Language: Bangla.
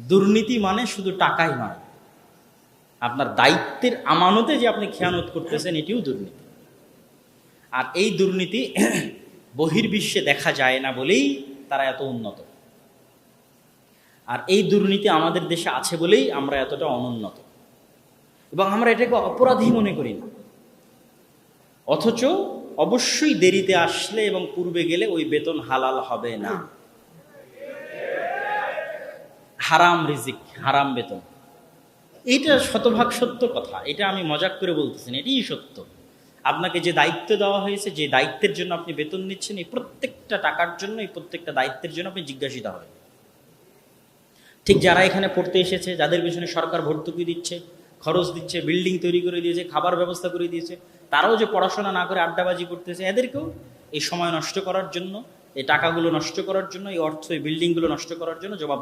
দুর্নীতি মানে শুধু টাকাই নয়, আপনার দায়িত্বের আমানতে যে আপনি খেয়ানত করতেছেন এটিও দুর্নীতি। আর এই দুর্নীতি বহির্বিশ্বে দেখা যায় না বলেই তারা এত উন্নত, আর এই দুর্নীতি আমাদের দেশে আছে বলেই আমরা এতটা অনুন্নত, এবং আমরা এটাকে অপরাধী মনে করি না। অথচ অবশ্যই দেরিতে আসলে এবং পূর্বে গেলে ওই বেতন হালাল হবে না, হারাম রিজিক, হারাম বেতন। এইটা শতভাগ সত্য কথা, এটা আমি মজাক করে বলতেছি না, এটাই সত্য। আপনাকে যে দায়িত্ব দেওয়া হয়েছে, যে দায়িত্বের জন্য আপনি বেতন নিচ্ছেন, এই প্রত্যেকটা টাকার জন্য, এই প্রত্যেকটা দায়িত্বের জন্য আপনি জিজ্ঞাসিত হবেন। ঠিক যারা এখানে পড়তে এসেছে, যাদের পেছনে সরকার ভর্তুকি দিচ্ছে, খরচ দিচ্ছে, বিল্ডিং তৈরি করে দিয়েছে, খাবার ব্যবস্থা করে দিয়েছে, তারাও যে পড়াশোনা না করে আড্ডাবাজি করতেছে, এদেরকেও এই সময় নষ্ট করার জন্য, এই টাকাগুলো নষ্ট করার জন্য, এই অর্থ, এই বিল্ডিংগুলো নষ্ট করার জন্য জবাব